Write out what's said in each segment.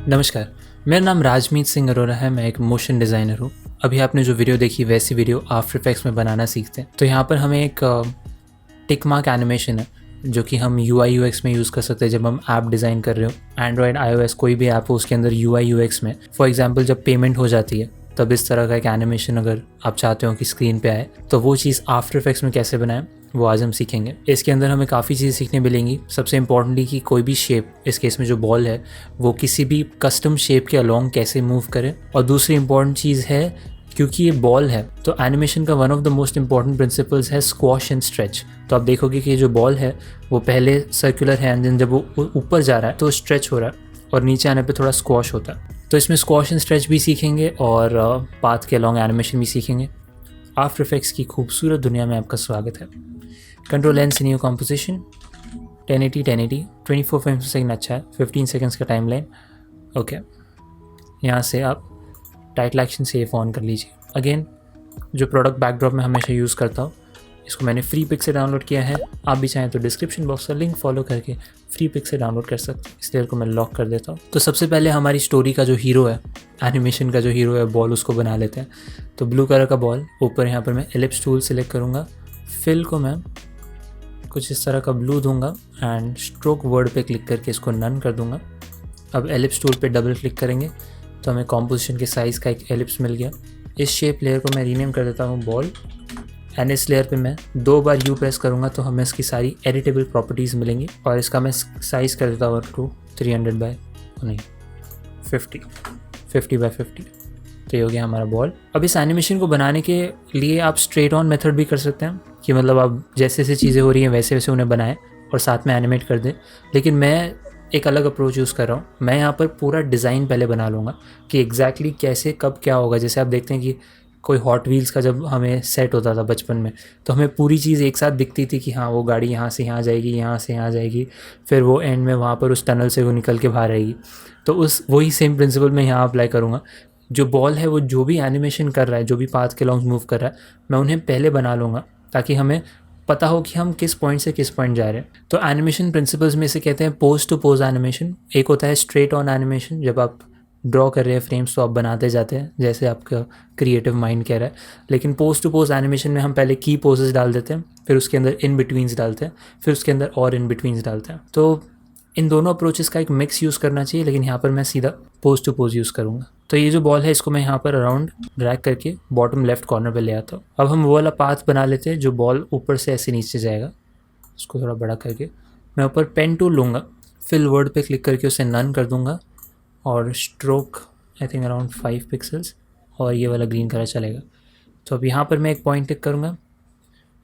नमस्कार, मेरा नाम राजमीत सिंह अरोरा है। मैं एक मोशन डिज़ाइनर हूँ। अभी आपने जो वीडियो देखी वैसी वीडियो आफ्टर इफेक्ट्स में बनाना सीखते हैं। तो यहाँ पर हमें एक टिक मार्क एनिमेशन है जो कि हम UI UX में यूज़ कर सकते हैं जब हम ऐप डिज़ाइन कर रहे हो। एंड्रॉयड iOS कोई भी ऐप हो उसके अंदर UI UX में फॉर एग्जांपल जब पेमेंट हो जाती है तब इस तरह का एक एनिमेशन अगर आप चाहते हो कि स्क्रीन पे आए तो वो चीज़ आफ्टर इफेक्ट्स में कैसे बनाएं वो आज हम सीखेंगे। इसके अंदर हमें काफ़ी चीज़ें सीखने मिलेंगी। सबसे इंपॉर्टेंटली कि कोई भी शेप, इस केस में जो बॉल है वो किसी भी कस्टम शेप के अलोंग कैसे मूव करे। और दूसरी इंपॉर्टेंट चीज़ है क्योंकि ये बॉल है तो एनिमेशन का one of the most important principles है स्क्वॉश एंड स्ट्रेच। तो आप देखोगे कि ये जो बॉल है वो पहले सर्कुलर है एंड देन जब वो ऊपर जा रहा है तो स्ट्रेच हो रहा है और नीचे आने पे थोड़ा स्क्वॉश होता है। तो इसमें स्क्वॉश एंड स्ट्रेच भी सीखेंगे और पाथ के अलोंग एनिमेशन भी सीखेंगे। आफ्टर इफेक्ट्स की खूबसूरत दुनिया में आपका स्वागत है। कंट्रोल एन से न्यू कॉम्पोजिशन 1080 24 फ्रेम्स पर सेकंड अच्छा है, 15 सेकंड्स का टाइम लाइन। ओके, यहाँ से आप टाइटल एक्शन सेव ऑन कर लीजिए। अगेन जो प्रोडक्ट बैकड्रॉप में हमेशा यूज़ करता हूँ इसको मैंने फ्री पिक से डाउनलोड किया है। आप भी चाहें तो डिस्क्रिप्शन बॉक्स का लिंक फॉलो करके फ्री पिक से डाउनलोड कर सकते हैं। इस लेयर को मैं लॉक कर देता हूँ। तो सबसे पहले हमारी स्टोरी का जो हीरो है, एनिमेशन का जो हीरो है बॉल, उसको बना लेते हैं। तो ब्लू कलर का बॉल ऊपर यहाँ पर मैं एलिप्स टूल सेलेक्ट करूँगा। फिल को मैं कुछ इस तरह का ब्लू दूंगा एंड स्ट्रोक वर्ड पे क्लिक करके इसको नन कर दूंगा। अब एलिप्स टूल पे डबल क्लिक करेंगे तो हमें कॉम्पोजिशन के साइज़ का एक एलिप्स मिल गया। इस शेप लेयर को मैं रीनेम कर देता हूँ बॉल एंड इस लेयर पे मैं 2 बार यू प्रेस करूँगा तो हमें इसकी सारी एडिटेबल प्रॉपर्टीज़ मिलेंगी। और इसका मैं साइज़ कर देता हूँ 300 बाय 50 बाय 50। तो ये हो गया हमारा बॉल। अब इस एनिमेशन को बनाने के लिए आप स्ट्रेट ऑन मेथड भी कर सकते हैं कि मतलब आप जैसे जैसे चीज़ें हो रही हैं वैसे वैसे उन्हें बनाएं और साथ में एनिमेट कर दें। लेकिन मैं एक अलग अप्रोच यूज़ कर रहा हूँ। मैं यहाँ पर पूरा डिज़ाइन पहले बना लूँगा कि एग्जैक्टली कैसे कब क्या होगा। जैसे आप देखते हैं कि कोई हॉट व्हील्स का जब हमें सेट होता था बचपन में तो हमें पूरी चीज़ एक साथ दिखती थी कि हाँ वो गाड़ी यहाँ से यहाँ जाएगी, यहाँ से यहाँ जाएगी, फिर वो एंड में वहाँ पर उस टनल से वो निकल के बाहर आएगी। तो उस वही सेम प्रिंसिपल मैं यहाँ अप्लाई करूँगा। जो बॉल है वो जो भी एनिमेशन कर रहा है, जो भी पाथ के लॉन्ग मूव कर रहा है, मैं उन्हें पहले बना लूँगा ताकि हमें पता हो कि हम किस पॉइंट से किस पॉइंट जा रहे हैं। तो एनिमेशन प्रिंसिपल्स में से कहते हैं पोज टू पोज एनिमेशन। एक होता है स्ट्रेट ऑन एनिमेशन, जब आप ड्रॉ कर रहे हैं फ्रेम्स तो आप बनाते जाते हैं जैसे आपका क्रिएटिव माइंड कह रहा है। लेकिन पोज टू पोज एनिमेशन में हम पहले की पोजेस डाल देते हैं, फिर उसके अंदर इन बिटवीन्स डालते हैं, फिर उसके अंदर और इन बिटवीन्स डालते हैं। तो इन दोनों अप्रोचेस का एक मिक्स यूज़ करना चाहिए, लेकिन यहाँ पर मैं सीधा पोज टू पोज यूज़ करूँगा। तो ये जो बॉल है इसको मैं यहाँ पर अराउंड ड्रैग करके बॉटम लेफ्ट कॉर्नर पे ले आता हूँ। अब हम वो वाला पाथ बना लेते हैं जो बॉल ऊपर से ऐसे नीचे जाएगा। उसको थोड़ा बड़ा करके मैं ऊपर पेन टूल लूँगा, फिल वर्ड पे क्लिक करके उसे नन कर दूँगा और stroke I think around 5 pixels और ये वाला ग्रीन कलर चलेगा। तो अब यहाँ पर मैं एक पॉइंट टिक करूँगा,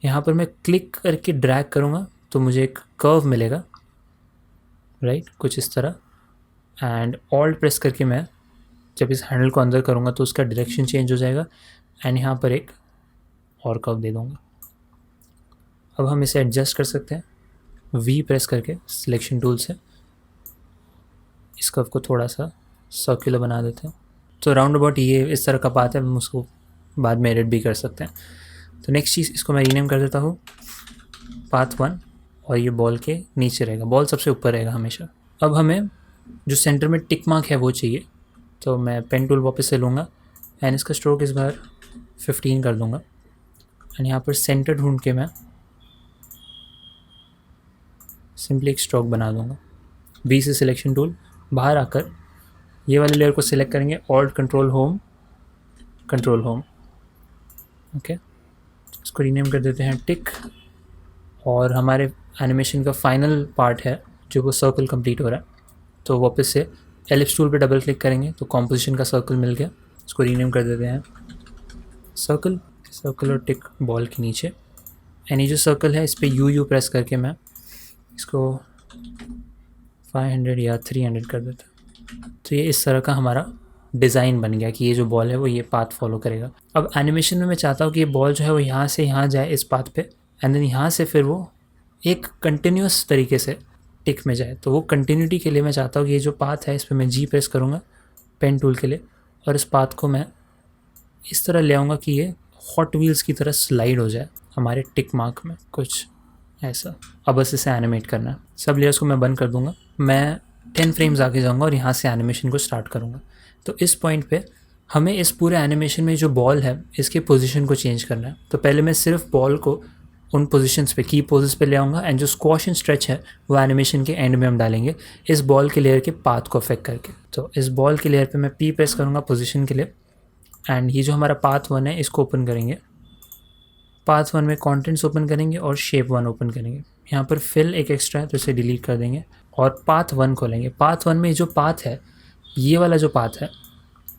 यहाँ पर मैं क्लिक करके ड्रैग करूँगा तो मुझे एक कर्व मिलेगा, राइट, कुछ इस तरह। एंड ऑल्ट प्रेस करके मैं जब इस हैंडल को अंदर करूँगा तो उसका डायरेक्शन चेंज हो जाएगा एंड यहाँ पर एक और कर्व दे दूँगा। अब हम इसे एडजस्ट कर सकते हैं V प्रेस करके सिलेक्शन टूल से। इस कर्व को थोड़ा सा सर्कुलर बना देते हैं। तो राउंड अबाउट ये इस तरह का पाथ है, हम उसको बाद में एडिट भी कर सकते हैं। तो नेक्स्ट चीज़, इसको मैं रीनेम कर देता हूँ पाथ 1 और ये बॉल के नीचे रहेगा, बॉल सबसे ऊपर रहेगा हमेशा। अब हमें जो सेंटर में टिक मार्क है वो चाहिए, तो मैं पेन टूल वापस से लूँगा एंड इसका स्ट्रोक इस बार 15 कर दूँगा एंड यहाँ पर सेंटर ढूंढ के मैं सिंपली एक स्ट्रोक बना दूँगा। B से सिलेक्शन टूल बाहर आकर ये वाले लेयर को सिलेक्ट करेंगे, ऑल्ट कंट्रोल होम। ओके, इसको रीनेम कर देते हैं टिक। और हमारे एनिमेशन का फाइनल पार्ट है जो वो सर्कल कंप्लीट हो रहा है, तो वापस से एलिप्स टूल पे डबल क्लिक करेंगे तो कॉम्पोजिशन का सर्कल मिल गया। इसको रीनेम कर देते हैं सर्कल और टिक बॉल के नीचे। एंड ये जो सर्कल है इस पर यू प्रेस करके मैं इसको 500 या 300 कर देता हूँ। तो ये इस तरह का हमारा डिज़ाइन बन गया कि ये जो बॉल है वो ये पाथ फॉलो करेगा। अब एनिमेशन में मैं चाहता हूँ कि ये बॉल जो है वो यहाँ से यहाँ जाए इस पाथ पे एंड देन यहाँ से फिर वो एक कंटिन्यूस तरीके से टिक में जाए। तो वो कंटिन्यूटी के लिए मैं चाहता हूँ कि ये जो पाथ है इस पर मैं G प्रेस करूँगा पेन टूल के लिए और इस पाथ को मैं इस तरह ले आऊँगा कि ये हॉट व्हील्स की तरह स्लाइड हो जाए हमारे टिक मार्क में, कुछ ऐसा। अब बस इसे एनिमेट करना है। सब लेयर्स को मैं बंद कर दूँगा। मैं 10 फ्रेम्स आगे जाऊँगा और यहाँ से एनिमेशन को स्टार्ट करूँगा। तो इस पॉइंट पे हमें इस पूरे एनिमेशन में जो बॉल है इसके पोजीशन को चेंज करना है। तो पहले मैं सिर्फ बॉल को उन पोजीशंस पे, की पोजेस पे ले आऊँगा, एंड जो स्क्वॉश एंड स्ट्रेच है वो एनिमेशन के एंड में हम डालेंगे इस बॉल के लेयर के पाथ को अफेक्ट करके। तो इस बॉल के लेयर पे मैं P प्रेस करूँगा पोजीशन के लिए, एंड ये जो हमारा पाथ 1 है इसको ओपन करेंगे। पाथ 1 में कंटेंट्स ओपन करेंगे और शेप 1 ओपन करेंगे। यहाँ पर फिल एक एक्स्ट्रा है तो इसे डिलीट कर देंगे और पाथ 1 खोलेंगे। पाथ 1 में जो पाथ है, ये वाला जो पाथ है,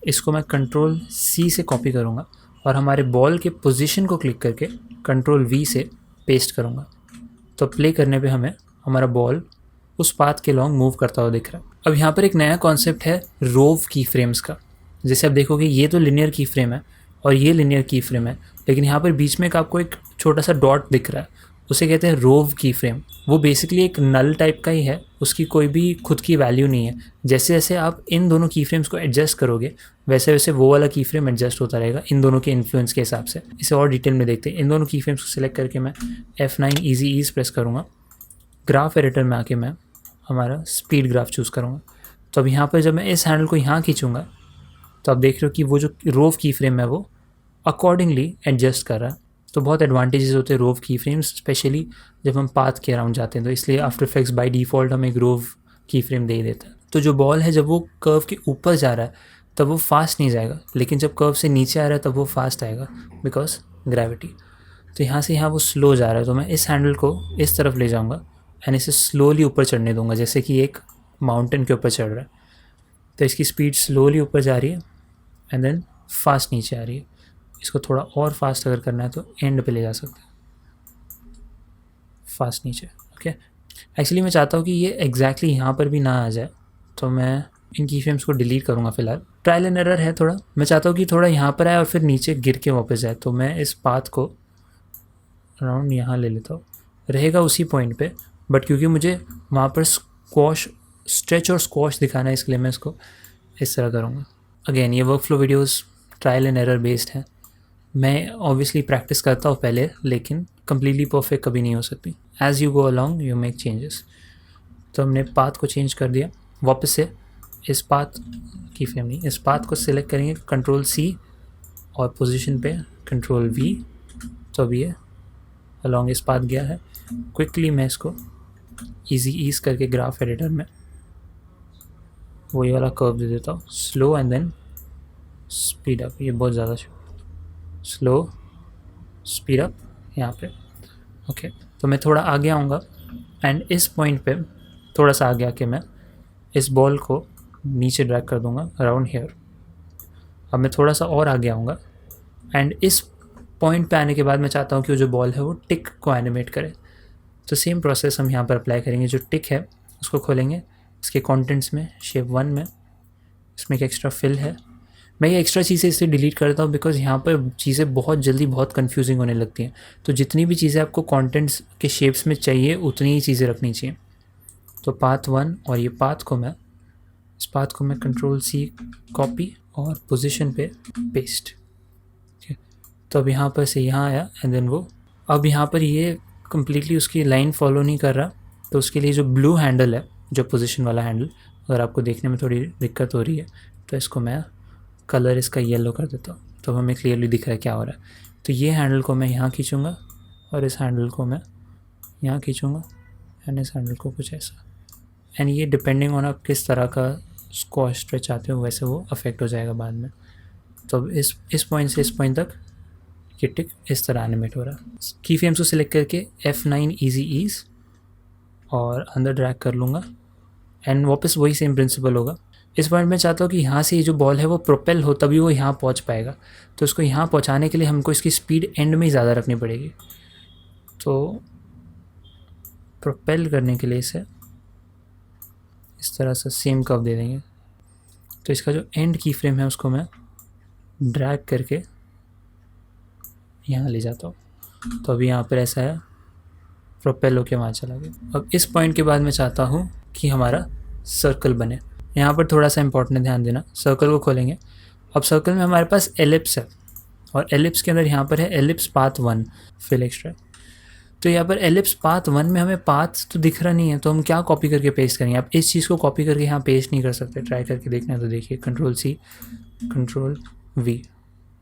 इसको मैं कंट्रोल C से कॉपी करूँगा और हमारे बॉल के पोजीशन को क्लिक करके कंट्रोल V से पेस्ट करूँगा। तो प्ले करने पे हमें हमारा बॉल उस पाथ के लॉन्ग मूव करता हुआ दिख रहा है। अब यहाँ पर एक नया कॉन्सेप्ट है रोव की फ्रेम्स का। जैसे आप देखोगे ये तो लिनियर की फ्रेम है और ये लिनियर की फ्रेम है, लेकिन यहाँ पर बीच में आपको एक छोटा सा डॉट दिख रहा है, उसे कहते हैं रोव की फ्रेम। वो बेसिकली एक नल टाइप का ही है, उसकी कोई भी खुद की वैल्यू नहीं है। जैसे जैसे आप इन दोनों की फ्रेम्स को एडजस्ट करोगे वैसे वैसे वो वाला की फ्रेम एडजस्ट होता रहेगा इन दोनों के इन्फ्लुएंस के हिसाब से। इसे और डिटेल में देखते हैं। इन दोनों की फ्रेम्स को सिलेक्ट करके मैं F9 ईजी ईज प्रेस करूँगा। ग्राफ एडिटर में आके मैं हमारा स्पीड ग्राफ चूज़ करूँगा। तो अब यहाँ पर जब मैं इस हैंडल को यहाँ खींचूँगा तो आप देख रहे हो कि वो जो रोव की फ्रेम है वो अकॉर्डिंगली एडजस्ट कर रहा है। तो बहुत एडवांटेजेस होते हैं रोव की फ्रेम्स, स्पेशली जब हम पाथ के अराउंड जाते हैं। तो इसलिए आफ्टर इफेक्ट्स बाय डिफ़ॉल्ट हमें एक रोव की फ्रेम दे ही देता है। तो जो बॉल है जब वो कर्व के ऊपर जा रहा है तब वो फास्ट नहीं जाएगा, लेकिन जब कर्व से नीचे आ रहा है तब वो फास्ट आएगा बिकॉज ग्रेविटी। तो यहाँ से यहाँ वो स्लो जा रहा है, तो मैं इस हैंडल को इस तरफ ले जाऊँगा एंड इसे स्लोली ऊपर चढ़ने दूंगा, जैसे कि एक माउंटेन के ऊपर चढ़ रहा है। तो इसकी स्पीड स्लोली ऊपर जा रही है एंड देन फास्ट नीचे आ रही है। इसको थोड़ा और फास्ट अगर करना है तो एंड पे ले जा सकते हैं, फास्ट नीचे। ओके, एक्चुअली मैं चाहता हूँ कि ये एग्जैक्टली यहाँ पर भी ना आ जाए, तो मैं इन की फ्रेम्स को डिलीट करूँगा फ़िलहाल। ट्रायल एंड एरर है थोड़ा, मैं चाहता हूँ कि थोड़ा यहाँ पर आए और फिर नीचे गिर के वापस जाए। तो मैं इस पाथ को अराउंड यहाँ ले लेता हूँ, रहेगा उसी पॉइंट पे, बट क्योंकि मुझे वहाँ पर स्क्वॉश, स्ट्रेच और स्क्वॉश दिखाना है इसके लिए मैं इसको इस तरह करूँगा। अगेन ये work flow videos trial and error based है। मैं ऑब्वियसली प्रैक्टिस करता हूँ पहले, लेकिन कम्प्लीटली परफेक्ट कभी नहीं हो सकती। As you go along you make changes. तो हमने पाथ को चेंज कर दिया। वापस से इस पाथ की फ्रेम नहीं, इस पाथ को सिलेक्ट करेंगे कंट्रोल C और पोजीशन पे कंट्रोल V। तो अब ये अलॉन्ग इस पाथ गया है। क्विकली मैं इसको ईजी ईज करके ग्राफ एडिटर में वही वाला कर्व दे देता हूँ, slow and then speed up. ये बहुत ज़्यादा स्लो, स्पीड अप यहाँ पे। ओके, तो मैं थोड़ा आगे आऊँगा एंड इस पॉइंट पे थोड़ा सा आगे आके मैं इस बॉल को नीचे ड्रैग कर दूँगा अराउंड हेयर। अब मैं थोड़ा सा और आगे आऊँगा एंड इस पॉइंट पे आने के बाद मैं चाहता हूँ कि वो जो बॉल है वो टिक को एनिमेट करे। तो सेम प्रोसेस हम यहाँ पर अप्लाई करेंगे। जो टिक है उसको खोलेंगे, इसके कंटेंट्स में शेप 1 में इसमें एक एक्स्ट्रा फिल है। मैं ये एक्स्ट्रा चीज़ें इससे डिलीट करता हूँ बिकॉज यहाँ पर चीज़ें बहुत जल्दी बहुत कंफ्यूजिंग होने लगती हैं। तो जितनी भी चीज़ें आपको कंटेंट्स के शेप्स में चाहिए उतनी ही चीज़ें रखनी चाहिए। तो पाथ 1 और ये पाथ को मैं, इस पाथ को मैं कंट्रोल C कॉपी और पोजीशन पे पेस्ट। ठीक है, तो अब यहाँ पर से यहाँ आया एंड देन वो अब यहाँ पर ये कम्प्लीटली उसकी लाइन फॉलो नहीं कर रहा। तो उसके लिए जो ब्लू हैंडल है, जो पोजीशन वाला हैंडल, अगर आपको देखने में थोड़ी दिक्कत हो रही है तो इसको मैं कलर इसका येलो कर देता हूँ, तो हमें क्लियरली दिख रहा है क्या हो रहा है। तो ये हैंडल को मैं यहाँ खींचूँगा और इस हैंडल को मैं यहाँ खींचूँगा एंड इस हैंडल को कुछ ऐसा, एंड ये डिपेंडिंग ऑन आप किस तरह का स्क्वॉश स्ट्रेच चाहते हो वैसे वो अफेक्ट हो जाएगा बाद में। तो इस पॉइंट से इस पॉइंट तक ये टिक इस तरह एनिमेट हो रहा है। की फ्रेम्स को सिलेक्ट करके F9 ईजी ईज और अंदर ड्रैग कर लूँगा एंड वापस वही सेम प्रिंसिपल होगा। इस पॉइंट में चाहता हूँ कि यहाँ से ये जो बॉल है वो प्रोपेल हो, तभी वो यहाँ पहुँच पाएगा। तो इसको यहाँ पहुँचाने के लिए हमको इसकी स्पीड एंड में ही ज़्यादा रखनी पड़ेगी। तो प्रोपेल करने के लिए इसे इस तरह से सेम कर्व दे देंगे। तो इसका जो एंड की फ्रेम है उसको मैं ड्रैग करके यहाँ ले जाता हूँ। तो अभी यहाँ पर ऐसा है, प्रोपेल होके वहाँ चला गया। अब इस पॉइंट के बाद मैं चाहता हूँ कि हमारा सर्कल बने। यहाँ पर थोड़ा सा इंपॉर्टेंट है, ध्यान देना। सर्कल को खोलेंगे। अब सर्कल में हमारे पास एलिप्स है और एलिप्स के अंदर यहाँ पर है एलिप्स पाथ 1 फिल एक्स्ट्रा। तो यहाँ पर एलिप्स पाथ 1 में हमें पाथ तो दिख रहा नहीं है, तो हम क्या कॉपी करके पेस्ट करेंगे? आप इस चीज़ को कॉपी करके यहाँ पेस्ट नहीं कर सकते। ट्राई करके देखना है तो देखिए, Ctrl+C Ctrl+V,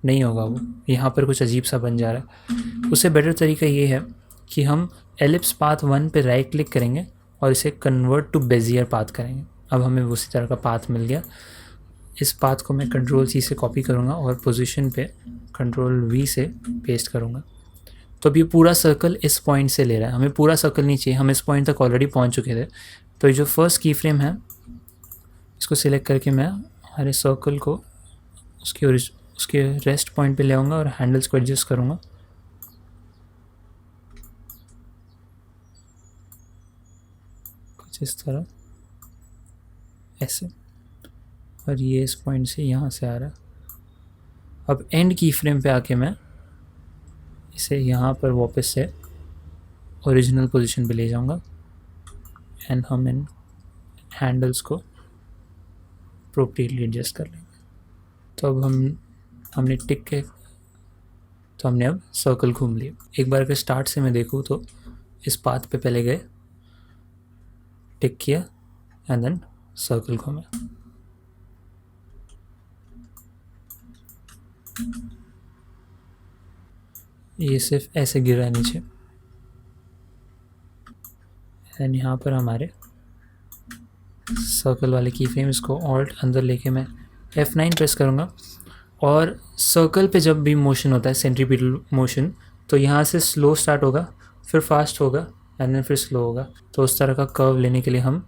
नहीं होगा वो, यहाँ पर कुछ अजीब सा बन जा रहा है। उससे बेटर तरीका ये है कि हम एलिप्स पाथ 1 पे राइट क्लिक करेंगे और इसे कन्वर्ट टू बेजियर पाथ करेंगे। अब हमें उसी तरह का पाथ मिल गया। इस पाथ को मैं Ctrl+C से कॉपी करूँगा और पोजीशन पे Ctrl+V से पेस्ट करूँगा। तो अब ये पूरा सर्कल इस पॉइंट से ले रहा है, हमें पूरा सर्कल नहीं चाहिए, हम इस पॉइंट तक ऑलरेडी पहुंच चुके थे। तो ये जो फर्स्ट की फ्रेम है इसको सिलेक्ट करके मैं हमारे सर्कल को उसके रेस्ट पॉइंट पे ले आऊँगा और हैंडल्स को एडजस्ट करूँगा। कुछ इस तरह, ऐसे, और ये इस पॉइंट से यहाँ से आ रहा है। अब एंड की फ्रेम पे आके मैं इसे यहाँ पर वापस से ओरिजिनल पोजीशन पे ले जाऊँगा एंड हम इन हैंडल्स को अप्रोप्रिएटली एडजस्ट कर लेंगे। तो अब हमने टिक के, तो हमने अब सर्कल घूम लिया। एक बार अगर स्टार्ट से मैं देखूँ तो इस पाथ पे पहले गए, टिक किया एंड देन सर्कल घूमा। ये सिर्फ ऐसे गिरा नीचे एंड यहाँ पर हमारे सर्कल वाले की फ्रेम, इसको ऑल्ट अंदर लेके मैं F9 प्रेस करूँगा। और सर्कल पे जब भी मोशन होता है, सेंट्रीपिटल मोशन, तो यहाँ से स्लो स्टार्ट होगा, फिर फास्ट होगा एंड देन फिर स्लो होगा। तो उस तरह का कर्व लेने के लिए हम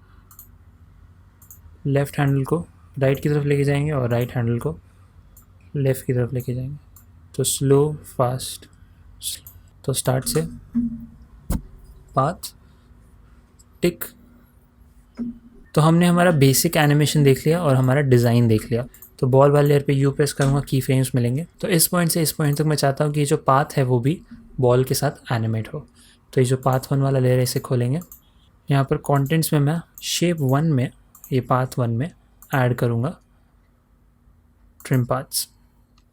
लेफ़्ट हैंडल को राइट की तरफ लेके जाएंगे और राइट हैंडल को लेफ़्ट की तरफ लेके जाएंगे। तो स्लो फास्ट स्लो। तो स्टार्ट से पाथ, टिक। तो हमने हमारा बेसिक एनिमेशन देख लिया और हमारा डिज़ाइन देख लिया। तो बॉल वाले लेयर पे यू प्रेस करूँगा, की फ्रेम्स मिलेंगे। तो इस पॉइंट से इस पॉइंट तक मैं चाहता हूँ कि ये जो पाथ है वो भी बॉल के साथ एनिमेट हो। तो ये जो पाथ 1 वाला लेयर है इसे खोलेंगे। यहाँ पर कंटेंट्स में मैं शेप 1 में, ये पाथ 1 में ऐड करूँगा ट्रिम पाथ्स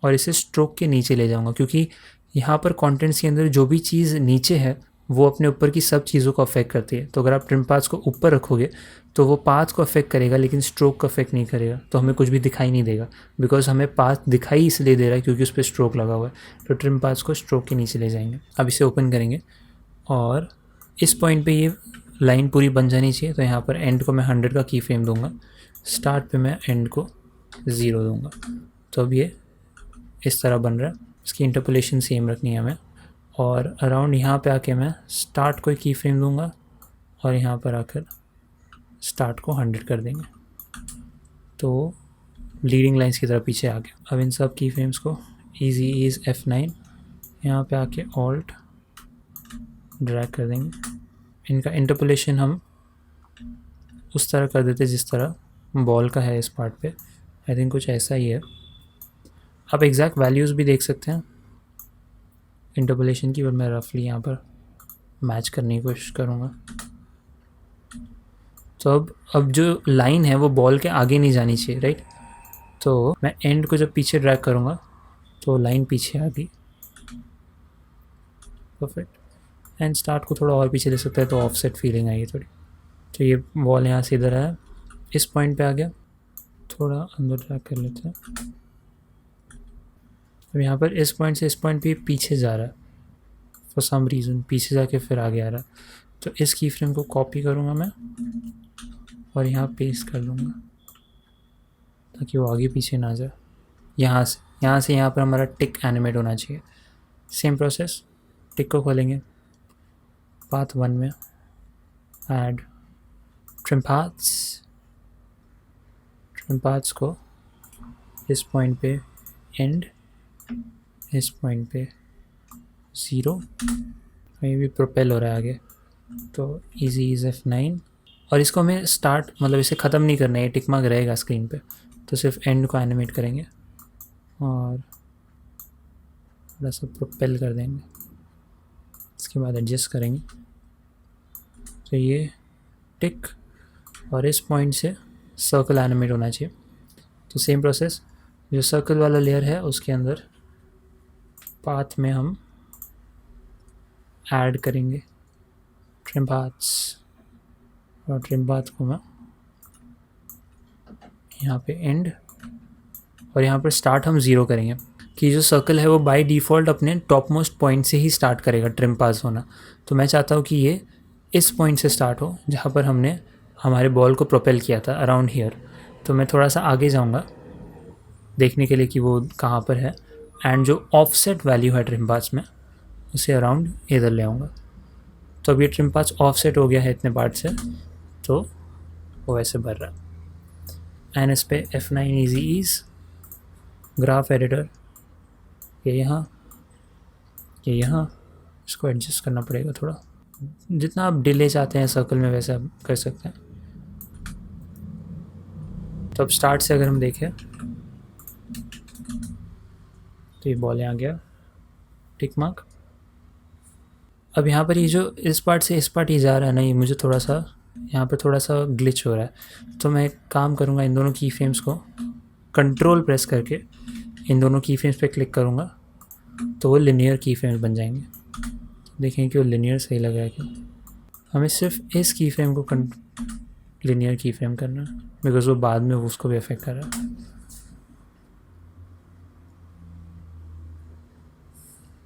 और इसे स्ट्रोक के नीचे ले जाऊँगा, क्योंकि यहाँ पर कंटेंट्स के अंदर जो भी चीज़ नीचे है वो अपने ऊपर की सब चीज़ों को अफेक्ट करती है। तो अगर आप ट्रिम पाथ्स को ऊपर रखोगे तो वो पाथ को अफेक्ट करेगा लेकिन स्ट्रोक को अफेक्ट नहीं करेगा, तो हमें कुछ भी दिखाई नहीं देगा। बिकॉज हमें पाथ दिखाई इसलिए दे रहा है क्योंकि उस पर स्ट्रोक लगा हुआ है। तो ट्रिम पाथ्स को स्ट्रोक के नीचे ले जाएंगे। अब इसे ओपन करेंगे और इस पॉइंट पे ये लाइन पूरी बन जानी चाहिए। तो यहाँ पर एंड को मैं 100 का की फ्रेम दूंगा, स्टार्ट पे मैं एंड को 0 दूंगा। तो अब ये इस तरह बन रहा है। इसकी इंटरपोलेशन सेम रखनी है हमें। और अराउंड यहाँ पे आके मैं स्टार्ट को की फ्रेम दूंगा और यहाँ पर आकर स्टार्ट को 100 कर देंगे। तो लीडिंग लाइंस की तरफ पीछे आ गया। अब इन सब की फ्रेम्स को ईज़ F9 यहाँ पे आके ऑल्ट ड्रैग कर देंगे। इनका इंटरपोलेशन हम उस तरह कर देते जिस तरह बॉल का है इस पार्ट पे। आई थिंक कुछ ऐसा ही है। आप एग्जैक्ट वैल्यूज़ भी देख सकते हैं इंटरपोलेशन की, पर मैं रफली यहाँ पर मैच करने की कोशिश करूँगा। तो अब जो लाइन है वो बॉल के आगे नहीं जानी चाहिए, राइट। तो मैं एंड को जब पीछे ड्रैग करूँगा तो लाइन पीछे आ गई, परफेक्ट। एंड स्टार्ट को थोड़ा और पीछे ले सकते हैं तो ऑफसेट फीलिंग आई थोड़ी। तो ये बॉल यहाँ से इधर आया, इस पॉइंट पे आ गया, थोड़ा अंदर ड्रैग कर लेते हैं। अब यहाँ पर इस पॉइंट से इस पॉइंट पे पीछे जा रहा है फॉर सम रीज़न, पीछे जाके फिर आगे आ रहा है। तो इस की फ्रेम को कॉपी करूँगा मैं और यहाँ पेस्ट कर लूँगा ताकि वो आगे पीछे ना जाए। यहाँ से यहाँ पर हमारा टिक एनिमेट होना चाहिए। सेम प्रोसेस, टिक को खोलेंगे, पाथ 1 में ऐड ट्रिम पाथ्स को इस पॉइंट पे एंड, इस पॉइंट पे 0, ये भी प्रोपेल हो रहा है आगे। तो ईज़ F9 और इसको हमें स्टार्ट, मतलब इसे ख़त्म नहीं करना है, ये टिक मार्क रहेगा स्क्रीन पे। तो सिर्फ एंड को एनिमेट करेंगे और थोड़ा सा प्रोपेल कर देंगे, इसके बाद एडजस्ट करेंगे। तो ये टिक और इस पॉइंट से सर्कल एनिमेट होना चाहिए। तो सेम प्रोसेस, जो सर्कल वाला लेयर है उसके अंदर पाथ में हम ऐड करेंगे ट्रिम पाथ्स, और ट्रिम पाथ को मैं यहाँ पे एंड और यहाँ पर स्टार्ट हम 0 करेंगे कि जो सर्कल है वो बाय डिफ़ॉल्ट अपने टॉप मोस्ट पॉइंट से ही स्टार्ट करेगा ट्रिम पास होना। तो मैं चाहता हूँ कि ये इस पॉइंट से स्टार्ट हो जहाँ पर हमने हमारे बॉल को प्रोपेल किया था, अराउंड हियर। तो मैं थोड़ा सा आगे जाऊँगा देखने के लिए कि वो कहाँ पर है, एंड जो ऑफसेट वैल्यू है ट्रिम पास में उसे अराउंड इधर ले आऊँगा। तो अब ये ट्रिम पास ऑफसेट हो गया है इतने पार्ट से, तो वो वैसे भर रहा है। एंड इस पे F9 easy ease graph editor, ये यहाँ, ये यहाँ, इसको एडजस्ट करना पड़ेगा थोड़ा, जितना आप डिले चाहते हैं सर्कल में वैसे आप कर सकते हैं। तो अब स्टार्ट से अगर हम देखें तो ये बॉल यहाँ गया, टिक मार्क। अब यहाँ पर ये जो इस पार्ट से इस पार्ट ये जा रहा है ना, ये मुझे थोड़ा सा यहाँ पर थोड़ा सा ग्लिच हो रहा है। तो मैं एक काम करूँगा, इन दोनों की फ्रेम्स को कंट्रोल प्रेस करके इन दोनों की फ्रेम्स पे क्लिक करूँगा तो वो लिनियर की फ्रेम्स बन जाएंगे। देखें कि वो लिनियर सही लग रहा है क्या। हमें सिर्फ इस की फ्रेम को लिनियर की फ्रेम करना है बिकॉज वो बाद में उसको भी अफेक्ट कर रहा है।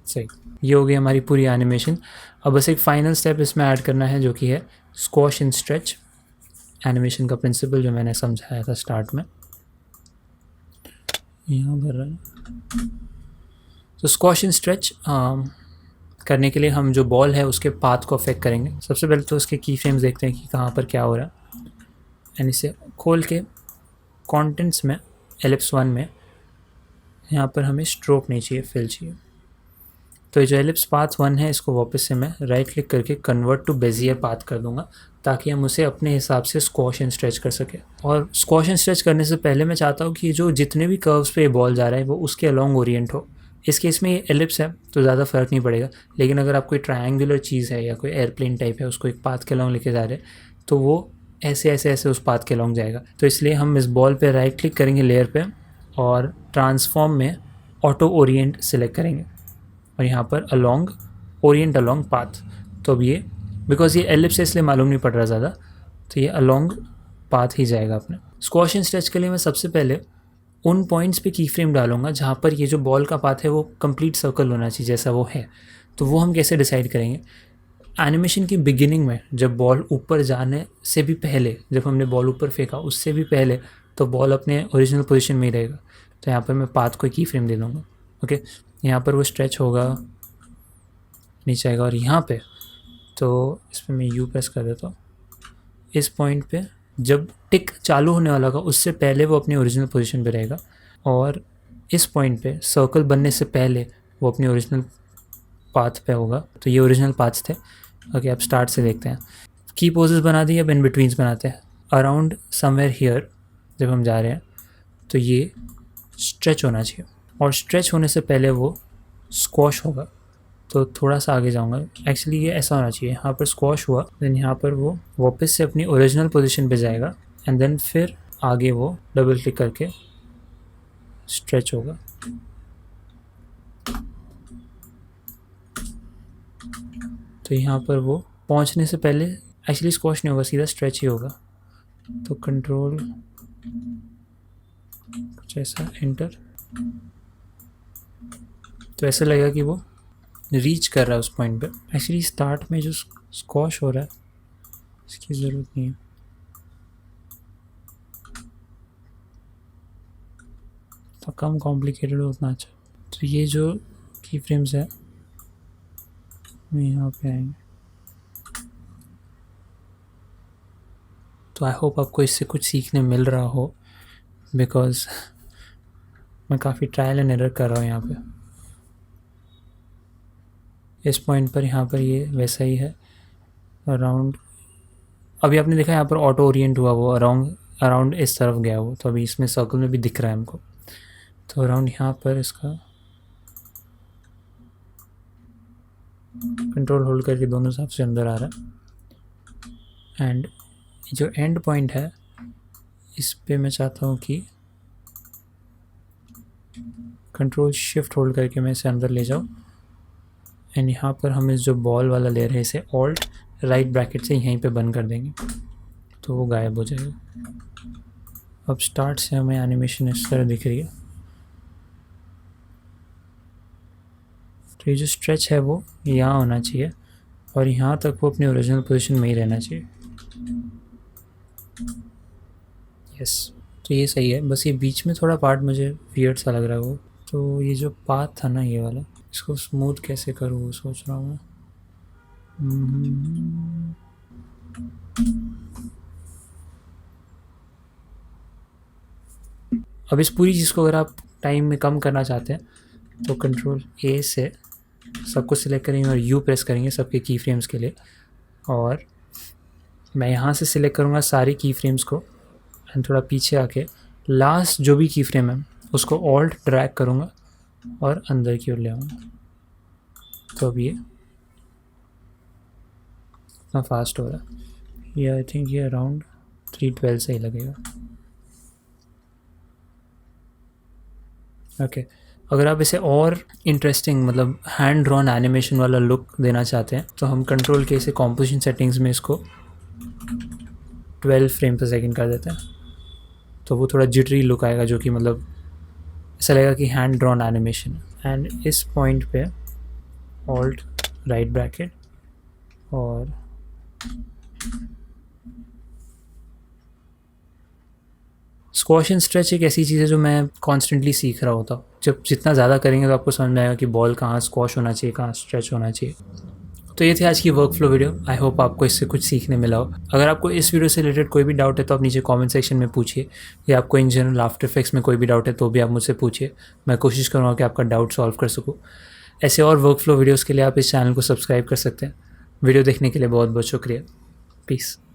सही, ये हो गई हमारी पूरी एनिमेशन। अब बस एक फाइनल स्टेप इसमें ऐड करना है जो कि है स्क्वॉश एंड स्ट्रेच एनिमेशन का प्रिंसिपल जो मैंने समझाया था स्टार्ट में, यहाँ भर रहा है। तो स्क्वॉश एंड स्ट्रेच करने के लिए हम जो बॉल है उसके पाथ को अफेक्ट करेंगे। सबसे पहले तो उसके की फ्रेम्स देखते हैं कि कहाँ पर क्या हो रहा है, एंड इसे खोल के कंटेंट्स में एलिप्स 1 में यहाँ पर हमें स्ट्रोक नहीं चाहिए, फिल चाहिए। तो ये जो एलिप्स पाथ 1 है इसको वापस से मैं राइट क्लिक करके कन्वर्ट टू बेजियर पाथ कर दूंगा ताकि हम उसे अपने हिसाब से स्क्वॉश एंड स्ट्रेच कर सकें। और स्क्वॉश एंड स्ट्रेच करने से पहले मैं चाहता हूँ कि जो जितने भी कर्व्स पे ये बॉल जा रहा है वो उसके अलॉन्ग ओरिएंट हो। इस केस में ये एलिप्स है तो ज़्यादा फ़र्क नहीं पड़ेगा, लेकिन अगर आप कोई ट्रायंगुलर चीज़ है या कोई एयरप्लेन टाइप है उसको एक पाथ के अलॉन्ग लेके जा रहे हैं तो वो ऐसे ऐसे ऐसे उस पाथ के अलॉन्ग जाएगा। तो इसलिए हम इस बॉल पे राइट क्लिक करेंगे लेयर पे और ट्रांसफॉर्म में ऑटो ओरिएंट सिलेक्ट करेंगे और यहाँ पर अलॉन्ग ओरिएंट अलॉन्ग पाथ। तो अब ये बिकॉज ये एलिप्स है इसलिए मालूम नहीं पड़ रहा ज़्यादा, तो ये अलॉन्ग पाथ ही जाएगा अपने। स्क्वॉश एंड स्ट्रेच के लिए मैं सबसे पहले उन पॉइंट्स पे की फ्रेम डालूंगा जहाँ पर ये जो बॉल का पाथ है वो कंप्लीट सर्कल होना चाहिए जैसा वो है। तो वो हम कैसे डिसाइड करेंगे, एनिमेशन की बिगिनिंग में जब बॉल ऊपर जाने से भी पहले, जब हमने बॉल ऊपर फेंका उससे भी पहले, तो बॉल अपने ओरिजिनल पोजीशन में ही रहेगा। तो यहाँ पर मैं पाथ को की फ्रेम दे दूँगा। ओके, यहाँ पर वो स्ट्रेच होगा, नीचे आएगा और यहाँ पे तो इस पर मैं यू प्रेस कर देता हूँ। इस पॉइंट पे जब टिक चालू होने वाला होगा उससे पहले वो अपनी ओरिजिनल पोजीशन पे रहेगा, और इस पॉइंट पे सर्कल बनने से पहले वो अपनी ओरिजिनल पाथ पे होगा। तो ये ओरिजिनल पाथ्स थे। ओके, अब स्टार्ट से देखते हैं। की पोजेस बना दी, अब इन बिटवीन्स बनाते हैं। अराउंड समवेयर हियर जब हम जा रहे हैं तो ये स्ट्रेच होना चाहिए, और स्ट्रेच होने से पहले वो स्क्वॉश होगा। तो थोड़ा सा आगे जाऊंगा, एक्चुअली ये ऐसा होना चाहिए, यहाँ पर स्क्वॉश हुआ, देन यहाँ पर वो वापस से अपनी ओरिजिनल पोजीशन पे जाएगा, एंड देन फिर आगे वो डबल क्लिक करके स्ट्रेच होगा। तो यहाँ पर वो पहुँचने से पहले एक्चुअली स्क्वॉश नहीं होगा, सीधा स्ट्रेच ही होगा। तो कंट्रोल कुछ ऐसा एंटर, तो ऐसा लगेगा कि वो रीच कर रहा है उस पॉइंट पे। एक्चुअली स्टार्ट में जो स्क्वॉश हो रहा है इसकी ज़रूरत नहीं है, तो कम कॉम्प्लिकेटेड हो उतना अच्छा। तो ये जो की फ्रेम्स है यहाँ पे आएंगे। तो आई होप आपको इससे कुछ सीखने मिल रहा हो, बिकॉज मैं काफ़ी ट्रायल एंड एरर कर रहा हूँ यहाँ पे। इस पॉइंट पर यहाँ पर ये वैसा ही है, अराउंड अभी आपने देखा यहाँ पर ऑटो ओरिएंट हुआ, वो अराउंड इस तरफ गया वो, तो अभी इसमें सर्कल में भी दिख रहा है हमको। तो अराउंड यहाँ पर इसका कंट्रोल होल्ड करके दोनों हिसाब से अंदर आ रहा है। एंड जो एंड पॉइंट है इस पे मैं चाहता हूँ कि कंट्रोल शिफ्ट होल्ड करके मैं इसे अंदर ले जाऊँ, एंड यहाँ पर हम इस जो बॉल वाला ले रहे हैं इसे ऑल्ट राइट ब्रैकेट से यहीं पे बंद कर देंगे तो वो गायब हो जाएगा। अब स्टार्ट से हमें एनिमेशन इस तरह दिख रही है। तो ये जो स्ट्रेच है वो यहाँ होना चाहिए और यहाँ तक वो अपनी ओरिजिनल पोजीशन में ही रहना चाहिए। यस, तो ये सही है। बस ये बीच में थोड़ा पार्ट मुझे वियर्ड सा लग रहा है वो। तो ये जो पाथ था ना ये वाला, इसको स्मूथ कैसे करूँ वो सोच रहा हूँ मैं। अब इस पूरी चीज़ को अगर आप टाइम में कम करना चाहते हैं तो कंट्रोल ए से सबको सिलेक्ट करेंगे और यू प्रेस करेंगे सबके की फ्रेम्स के लिए, और मैं यहाँ से सिलेक्ट करूँगा सारी की फ्रेम्स को एंड थोड़ा पीछे आके लास्ट जो भी की फ्रेम है उसको ऑल्ट ड्रैग करूँगा और अंदर की ओर ले आऊँगा। तो अब ये इतना फास्ट हो रहा है। ये आई थिंक ये अराउंड 312 से ही लगेगा। ओके, अगर आप इसे और इंटरेस्टिंग मतलब हैंड ड्रॉन एनिमेशन वाला लुक देना चाहते हैं तो हम कंट्रोल के से कॉम्पोजिशन सेटिंग्स में इसको 12 फ्रेम पर सेकेंड कर देते हैं तो वो थोड़ा जिटरी लुक आएगा, जो कि मतलब ऐसा लगेगा कि हैंड ड्रॉन एनिमेशन। एंड इस पॉइंट पे ऑल्ट राइट ब्रैकेट और स्क्वॉश एंड स्ट्रेच एक ऐसी चीज़ है जो मैं कॉन्स्टेंटली सीख रहा होता हूँ। जब जितना ज़्यादा करेंगे तो आपको समझ में आएगा कि बॉल कहाँ स्क्वॉश होना चाहिए, कहाँ स्ट्रेच होना चाहिए। तो ये थी आज की work flow video. I hope आपको इससे कुछ सीखने मिला हो। अगर आपको इस वीडियो से रिलेटेड कोई भी डाउट है तो आप नीचे कमेंट सेक्शन में पूछिए, या आपको इन जनरल आफ्टर इफेक्ट्स में कोई भी डाउट है तो भी आप मुझसे पूछिए। मैं कोशिश करूँगा कि आपका डाउट सॉल्व कर सकूँ। ऐसे और वर्क फ्लो वीडियोज़ के लिए आप इस चैनल को सब्सक्राइब कर सकते हैं। वीडियो देखने के लिए बहुत बहुत शुक्रिया। पीस।